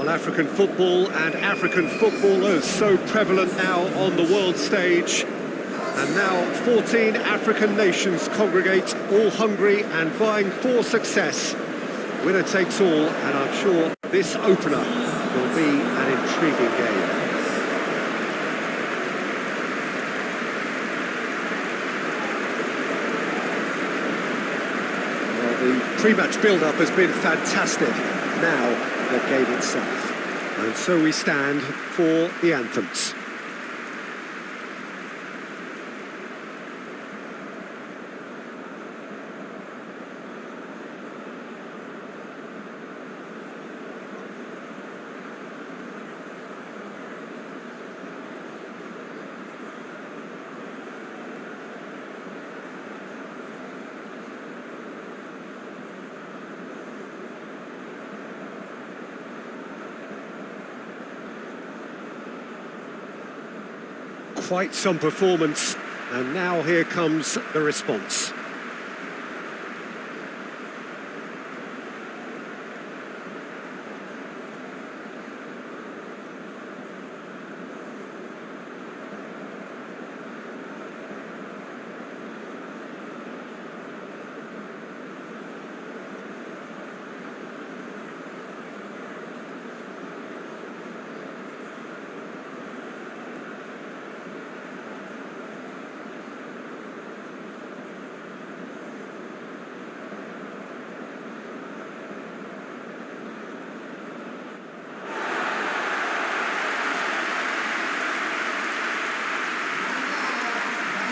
Well, African football and African footballers so prevalent now on the world stage. And now 14 African nations congregate, all hungry and vying for success. Winner takes all, and I'm sure this opener will be an intriguing game. Well, the pre-match build-up has been fantastic. Now, the game itself. And so we stand for the anthems. Quite some performance, and now here comes the response.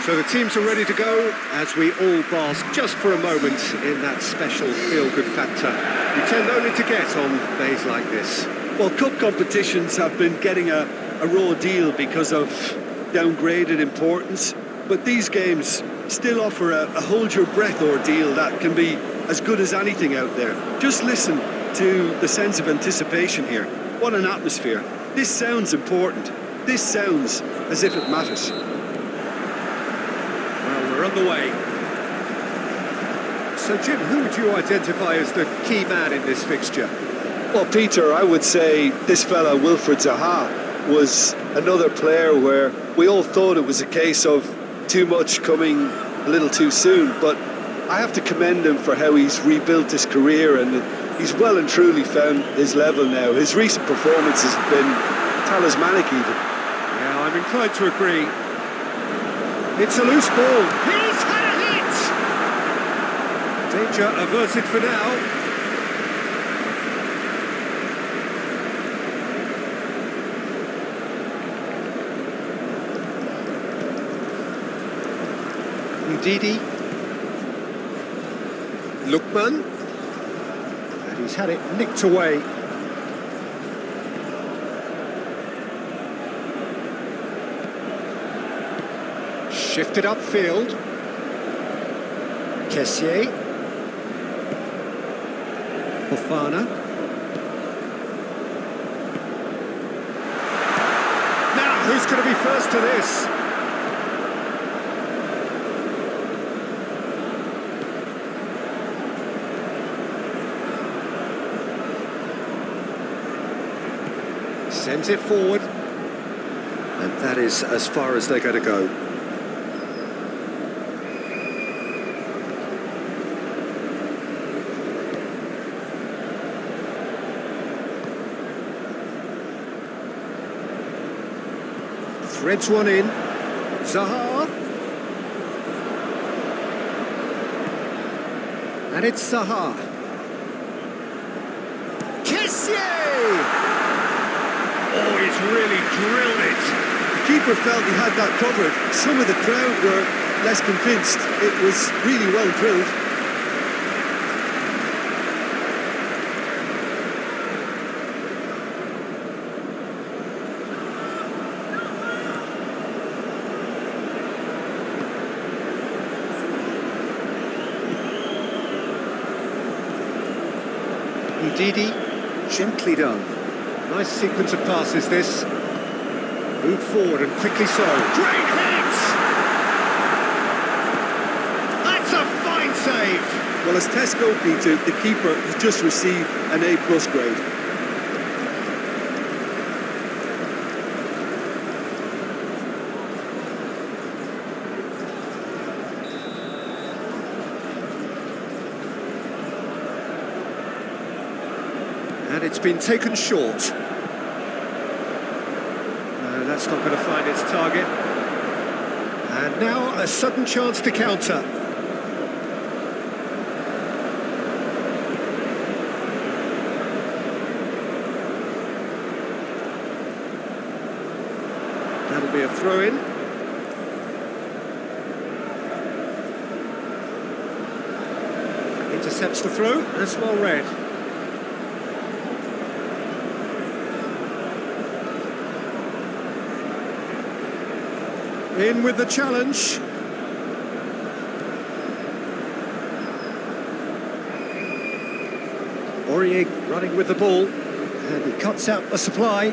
So the teams are ready to go as we all bask just for a moment in that special feel-good factor you tend only to get on days like this. Well, cup competitions have been getting a raw deal because of downgraded importance, but these games still offer a hold-your-breath ordeal that can be as good as anything out there. Just listen to the sense of anticipation here. What an atmosphere. This sounds important. This sounds as if it matters. We're underway. So, Jim, who would you identify as the key man in this fixture? Well, Peter, I would say this fella, Wilfried Zaha, was another player where we all thought it was a case of too much coming a little too soon, but I have to commend him for how he's rebuilt his career, and he's well and truly found his level now. His recent performances have been talismanic even. Yeah, I'm inclined to agree. It's a loose ball. He's had a hit! Danger averted for now. Ndidi. Lookman. And he's had it nicked away. Shifted upfield. Kessié. Fofana. Now, who's going to be first to this? Sends it forward. And that is as far as they're going to go. Threads one in. Zaha. And it's Zaha. Kessié! Oh, he's really drilled it. The keeper felt he had that covered. Some of the crowd were less convinced. It was really well drilled. Ndidi, gently done. Nice sequence of passes this. Move forward and quickly so. Great hit! That's a fine save! Well, as Tesco, Peter, the keeper has just received an A+ grade. And it's been taken short. No, that's not going to find its target. And now a sudden chance to counter. That'll be a throw-in. Intercepts the throw, that's well read. In with the challenge. Aurier running with the ball, and he cuts out the supply.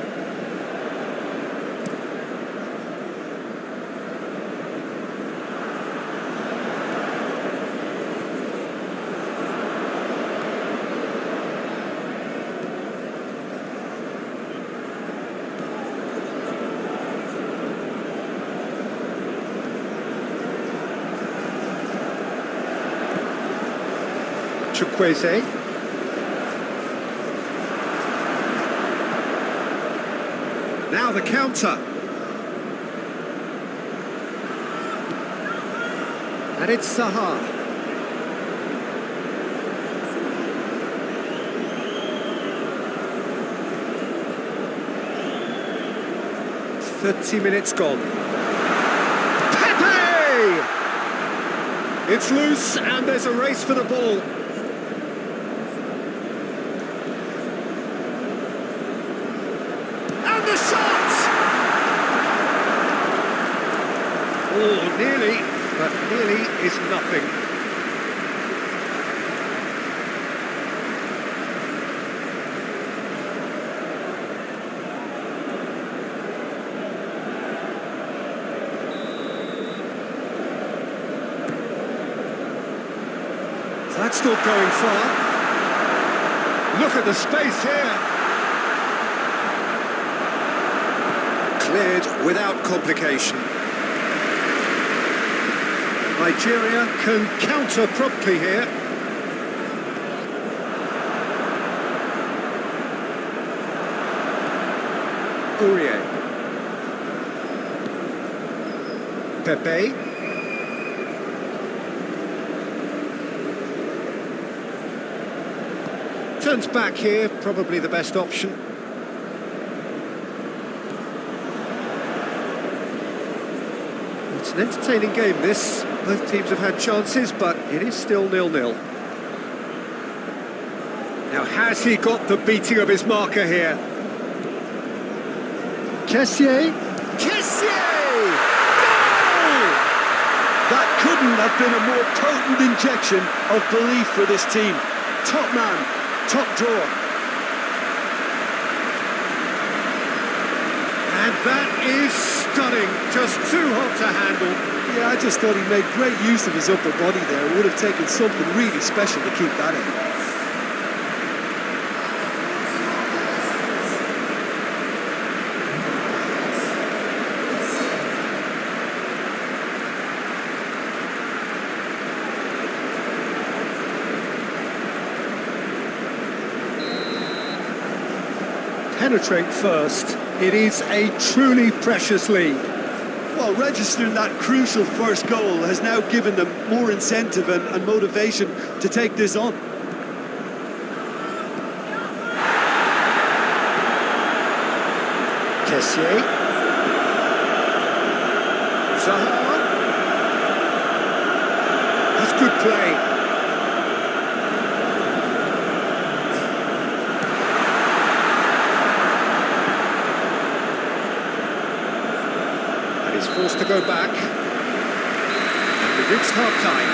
Chukwueze. Now the counter. And it's Zaha. .30 gone. Pepe! It's loose and there's a race for the ball. The shot! Oh, nearly, but nearly is nothing. That's still going far. Look at the space here. Cleared without complication. Nigeria can counter promptly here. Aurier. Pepe. Turns back here, probably the best option. It's an entertaining game, this. Both teams have had chances, but it is still 0-0. Now, has he got the beating of his marker here? Kessié. Kessié! Goal! That couldn't have been a more potent injection of belief for this team. Top man, top drawer. And that is stunning, just too hot to handle. Yeah, I just thought he made great use of his upper body there. It would have taken something really special to keep that in. Penetrate first. It is a truly precious lead. Well, registering that crucial first goal has now given them more incentive and motivation to take this on. Kessié. Zaha. That's good play. He's forced to go back. And we've reached half-time.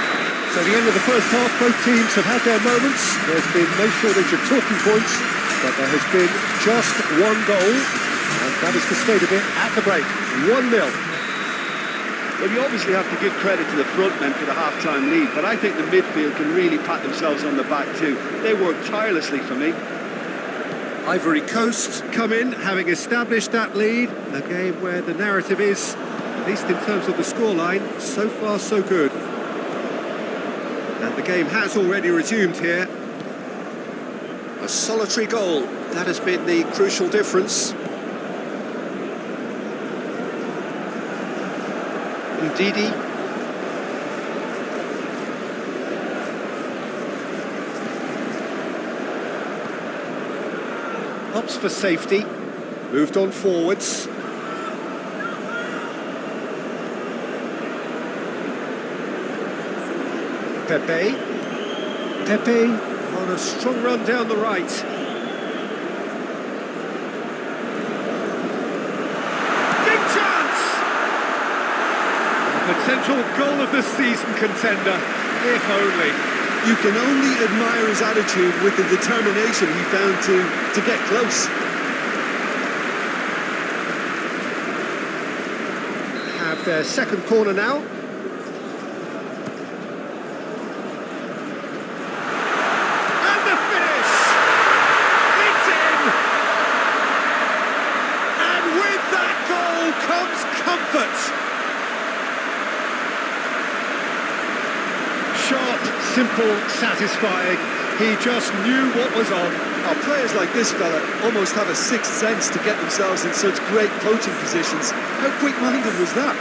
So at the end of the first half, both teams have had their moments. There's been no shortage of talking points, but there has been just one goal, and that is the state of it at the break. 1-0. Well, you obviously have to give credit to the front men for the half-time lead, but I think the midfield can really pat themselves on the back too. They worked tirelessly for me. Ivory Coast come in, having established that lead. A game where the narrative is, at least in terms of the scoreline, so far so good. And the game has already resumed here. A solitary goal, that has been the crucial difference. Ndidi. Opts for safety, moved on forwards. Pepe on a strong run down the right. Big chance! A potential goal of the season contender, if only. You can only admire his attitude with the determination he found to get close. Have their second corner now. And the finish! It's in! And with that goal comes comfort. Sharp, simple, satisfying. He just knew what was on. Oh, players like this fella almost have a sixth sense to get themselves in such great coaching positions. How quick-minded was that?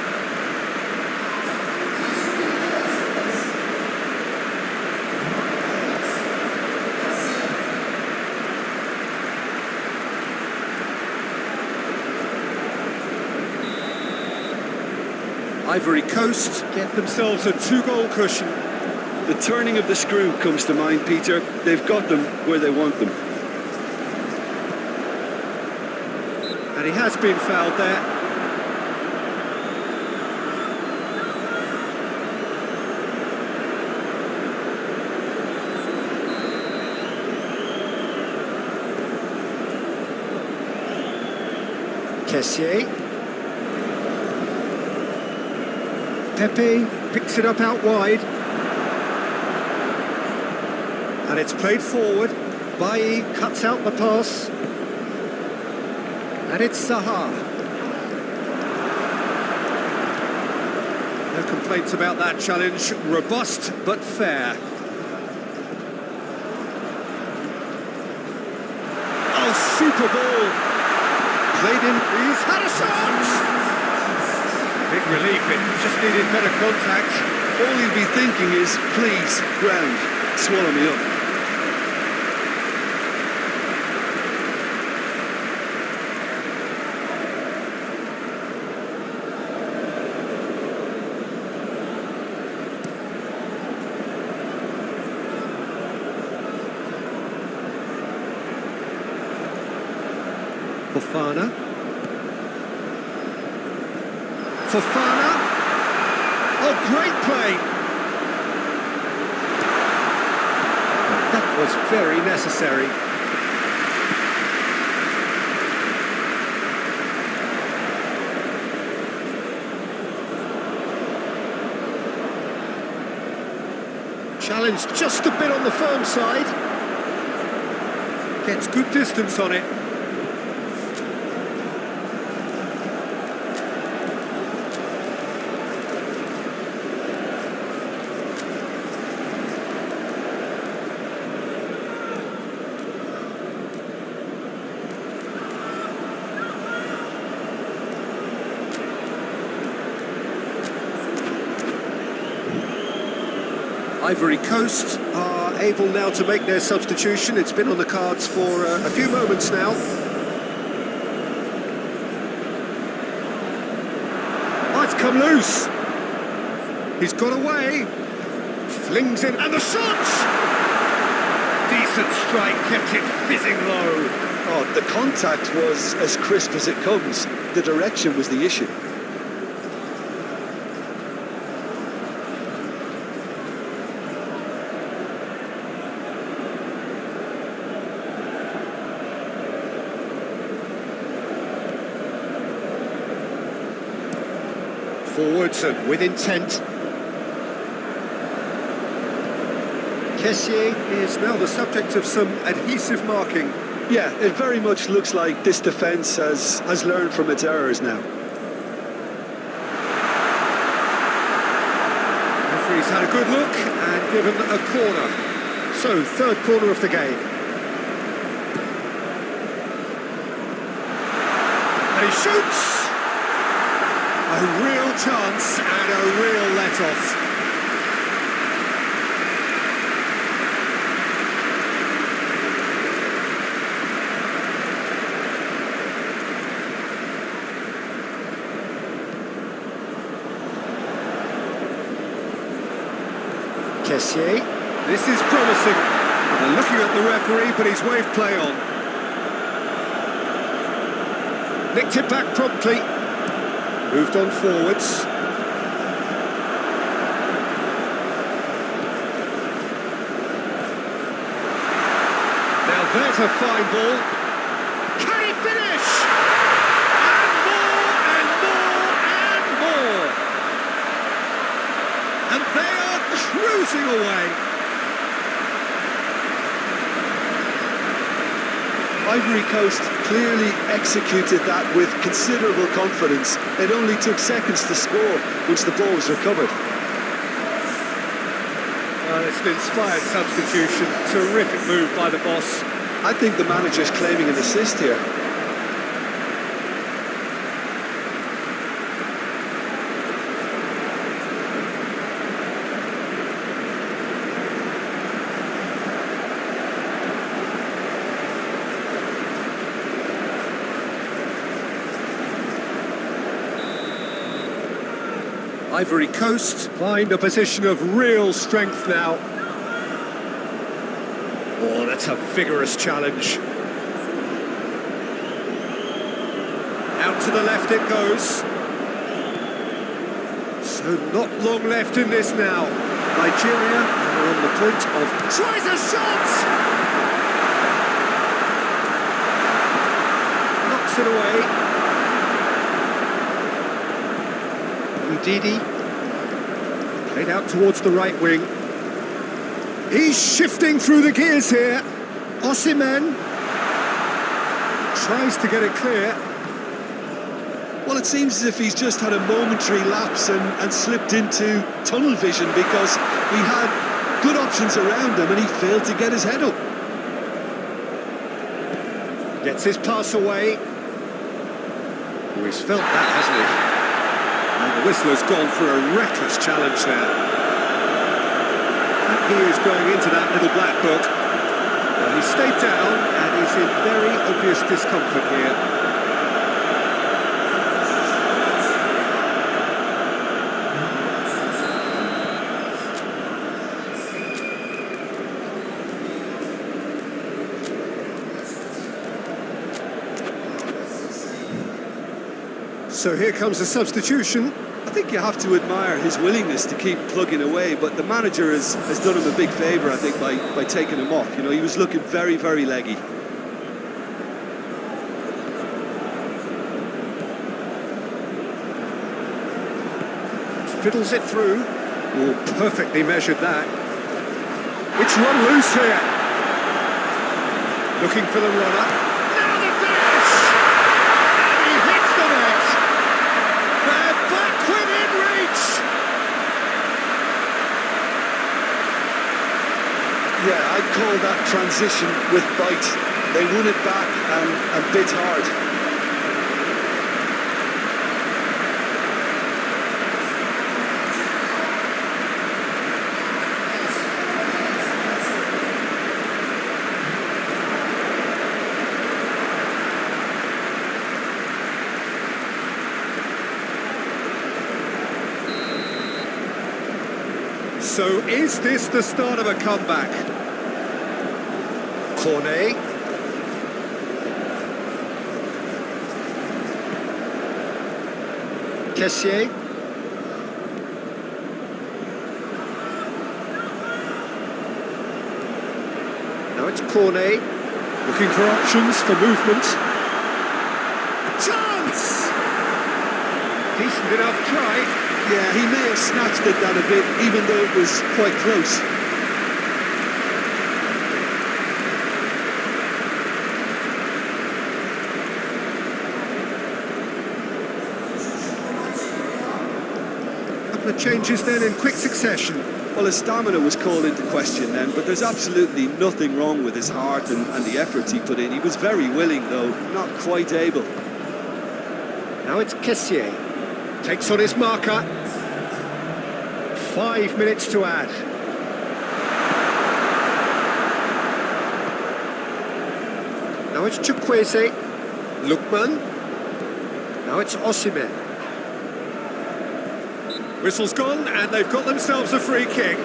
Ivory Coast get themselves a 2-goal cushion. The turning of the screw comes to mind, Peter. They've got them where they want them. And he has been fouled there. Kessié. Pepe picks it up out wide. And it's played forward. Bailly cuts out the pass. And it's Zaha. No complaints about that challenge. Robust but fair. Oh, super ball. Played in. He's had a shot! Big relief, it just needed better contact. All he'll be thinking is, please, ground, swallow me up. Fofana. Oh, great play! That was very necessary. Challenged just a bit on the firm side. Gets good distance on it. Ivory Coast are able now to make their substitution. It's been on the cards for a few moments now. Oh, it's come loose. He's got away. Flings in, and the shot! Decent strike, kept it fizzing low. Oh, the contact was as crisp as it comes. The direction was the issue. Forwards and with intent. Kessié is now the subject of some adhesive marking. Yeah, it very much looks like this defence has learned from its errors now. Referee's had a good look and given a corner. So, third corner of the game. And he shoots! A real chance and a real let-off. This is promising. They're looking at the referee, but he's waved play on. Nicked it back promptly. Moved on forwards. Now there's a fine ball. Can he finish? And more. And they are cruising away. Ivory Coast clearly executed that with considerable confidence. It only took seconds to score once the ball was recovered. Well, it's an inspired substitution. Terrific move by the boss. I think the manager's claiming an assist here. Ivory Coast find a position of real strength now. Oh, that's a vigorous challenge. Out to the left it goes. So not long left in this now. Nigeria are on the point of... Tries a shot! Knocks it away. Didi played out towards the right wing. He's shifting through the gears here. Osimhen tries to get it clear. Well, it seems as if he's just had a momentary lapse and slipped into tunnel vision because he had good options around him and he failed to get his head up. Gets his pass away. Oh, he's felt that, hasn't he? And the whistler's gone for a reckless challenge there. And he is going into that little black book. Well, he stayed down and is in very obvious discomfort here. So here comes a substitution. I think you have to admire his willingness to keep plugging away, but the manager has done him a big favour, I think, by taking him off. You know, he was looking very, very leggy. Fiddles it through. Oh, perfectly measured that. It's run loose here. Looking for the runner. Now the finish! And he hits the net. They're back within reach. Yeah, I'd call that transition with bite. They won it back and bit hard. So is this the start of a comeback? Cote. Kessié. Now it's Cote. Looking for options for movement. Chance! Decent enough try. Yeah, he may have snatched it down a bit, even though it was quite close. Couple of changes then in quick succession. Well, his stamina was called into question then, but there's absolutely nothing wrong with his heart and the efforts he put in. He was very willing, though, not quite able. Now it's Kessié. Takes on his marker. 5 minutes to add. Now it's Chukwueze. Lookman. Now it's Osimhen. Whistle's gone, and they've got themselves a free kick.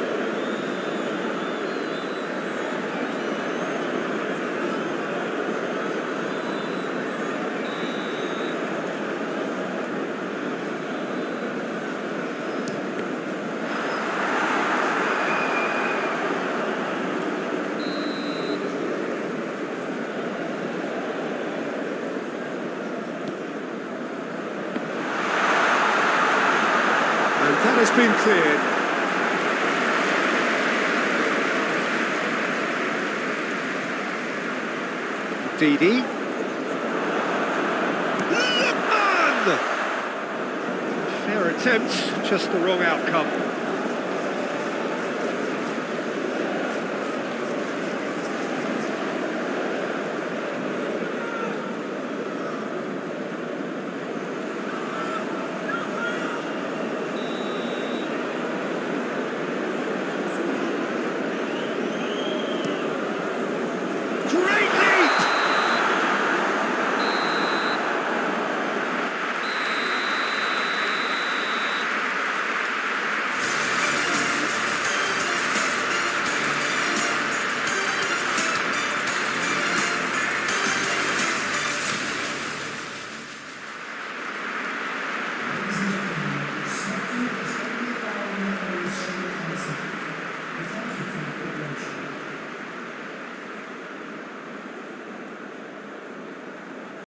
That has been cleared. Didi. Lookman! Fair attempt, just the wrong outcome.